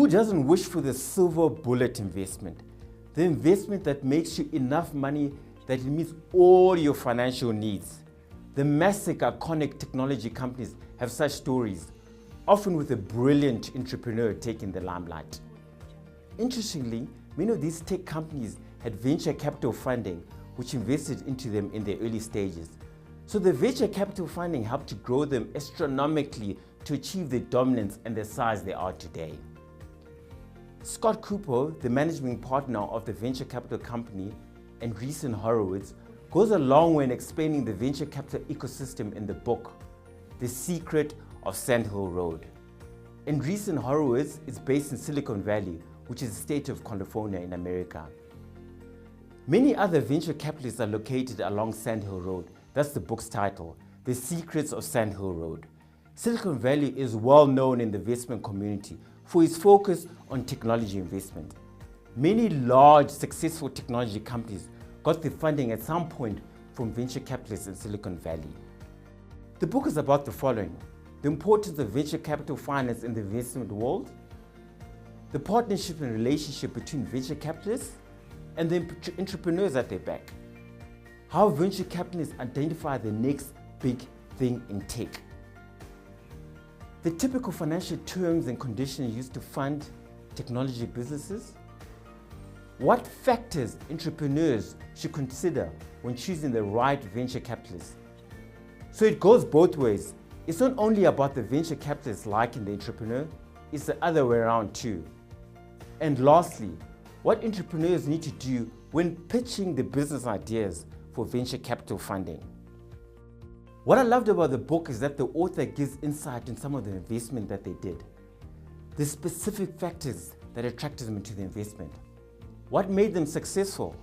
Who doesn't wish for the silver bullet investment? The investment that makes you enough money that it meets all your financial needs. The massive iconic technology companies have such stories, often with a brilliant entrepreneur taking the limelight. Interestingly, many of these tech companies had venture capital funding which invested into them in their early stages. So the venture capital funding helped to grow them astronomically to achieve the dominance and the size they are today. Scott Kupor, the managing partner of the venture capital company, and Andreessen Horowitz, goes a long way in explaining the venture capital ecosystem in the book, The Secret of Sand Hill Road. Andreessen Horowitz is based in Silicon Valley, which is the state of California in America. Many other venture capitalists are located along Sand Hill Road. That's the book's title, The Secrets of Sand Hill Road. Silicon Valley is well known in the investment community for its focus on technology investment. Many large, successful technology companies got their funding at some point from venture capitalists in Silicon Valley. The book is about the following: the importance of venture capital finance in the investment world, the partnership and relationship between venture capitalists and the entrepreneurs at their back, how venture capitalists identify the next big thing in tech, the typical financial terms and conditions used to fund technology businesses, what factors entrepreneurs should consider when choosing the right venture capitalist. So it goes both ways. It's not only about the venture capitalist liking the entrepreneur, it's the other way around too. And lastly, what entrepreneurs need to do when pitching the business ideas for venture capital funding. What I loved about the book is that the author gives insight in some of the investment that they did, the specific factors that attracted them into the investment, what made them successful,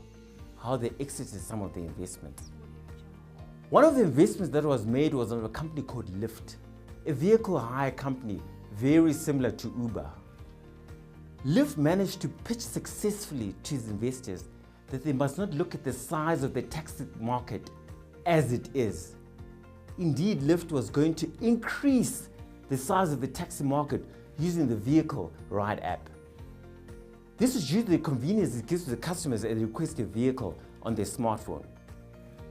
how they exited some of the investments. One of the investments that was made was on a company called Lyft, a vehicle hire company very similar to Uber. Lyft managed to pitch successfully to its investors that they must not look at the size of the taxi market as it is. Indeed, Lyft was going to increase the size of the taxi market using the vehicle ride app. This is due to the convenience it gives to the customers as they request a vehicle on their smartphone.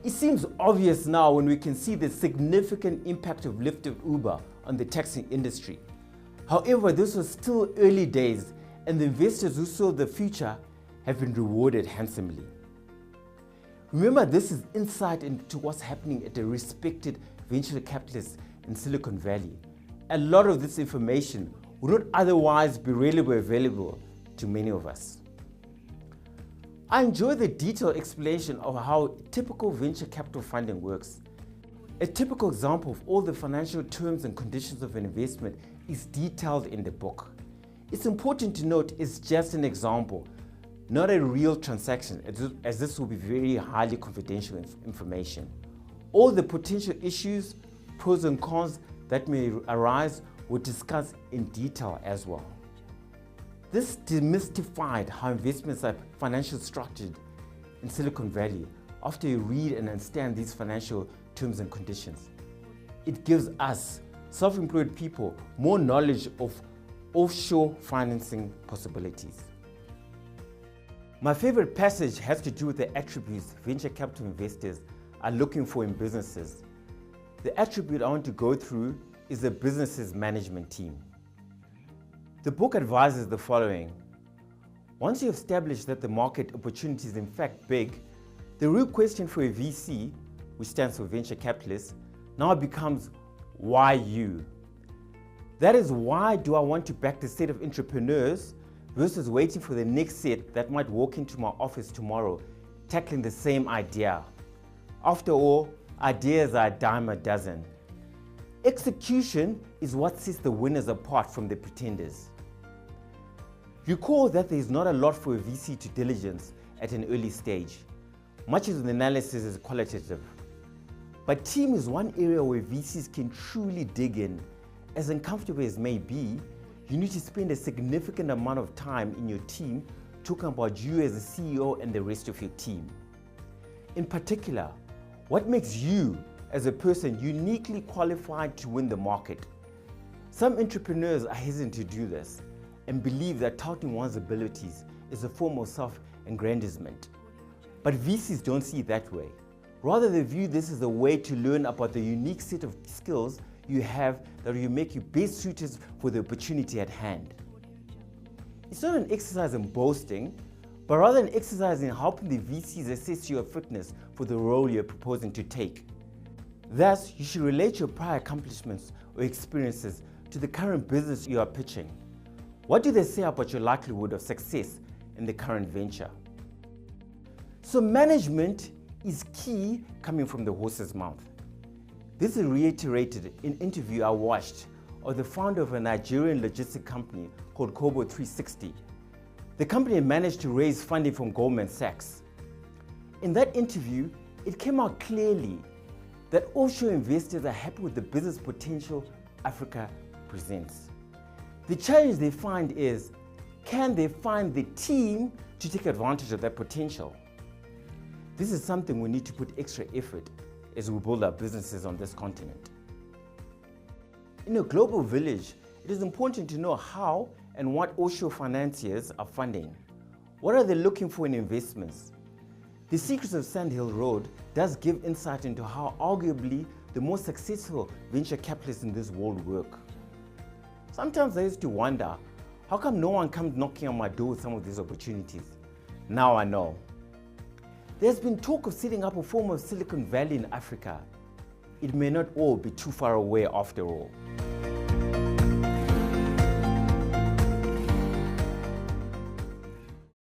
It seems obvious now when we can see the significant impact of Lyft and Uber on the taxi industry. However, this was still early days, and the investors who saw the future have been rewarded handsomely. Remember, this is insight into what's happening at the respected venture capitalists in Silicon Valley. A lot of this information would not otherwise be readily available to many of us. I enjoy the detailed explanation of how typical venture capital funding works. A typical example of all the financial terms and conditions of an investment is detailed in the book. It's important to note it's just an example, not a real transaction, as this will be very highly confidential information. All the potential issues, pros and cons that may arise were discussed in detail as well. This demystified how investments are financially structured in Silicon Valley after you read and understand these financial terms and conditions. It gives us, self-employed people, more knowledge of offshore financing possibilities. My favorite passage has to do with the attributes venture capital investors are looking for in businesses. The attribute I want to go through is the business's management team. The book advises the following. Once you establish that the market opportunity is in fact big, the real question for a VC, which stands for venture capitalist, now becomes why you? That is, why do I want to back the set of entrepreneurs versus waiting for the next set that might walk into my office tomorrow tackling the same idea? After all, ideas are a dime a dozen. Execution is what sets the winners apart from the pretenders. Recall that there is not a lot for a VC to diligence at an early stage. Much of the analysis is qualitative. But team is one area where VCs can truly dig in. As uncomfortable as may be, you need to spend a significant amount of time in your team talking about you as a CEO and the rest of your team. In particular, what makes you as a person uniquely qualified to win the market? Some entrepreneurs are hesitant to do this, and believe that touting one's abilities is a form of self-aggrandizement. But VCs don't see it that way. Rather, they view this as a way to learn about the unique set of skills you have that will make you best suited for the opportunity at hand. It's not an exercise in boasting, but rather an exercise in helping the VCs assess your fitness for the role you're proposing to take. Thus, you should relate your prior accomplishments or experiences to the current business you are pitching. What do they say about your likelihood of success in the current venture? So management is key, coming from the horse's mouth. This is reiterated in an interview I watched of the founder of a Nigerian logistics company called Kupor 360. The company managed to raise funding from Goldman Sachs. In that interview, it came out clearly that offshore investors are happy with the business potential Africa presents. The challenge they find is, can they find the team to take advantage of that potential? This is something we need to put extra effort as we build our businesses on this continent. In a global village, it is important to know how and what offshore financiers are funding. What are they looking for in investments? The Secrets of Sand Hill Road does give insight into how arguably the most successful venture capitalists in this world work. Sometimes I used to wonder, how come no one comes knocking on my door with some of these opportunities? Now I know. There's been talk of setting up a form of Silicon Valley in Africa. It may not all be too far away after all.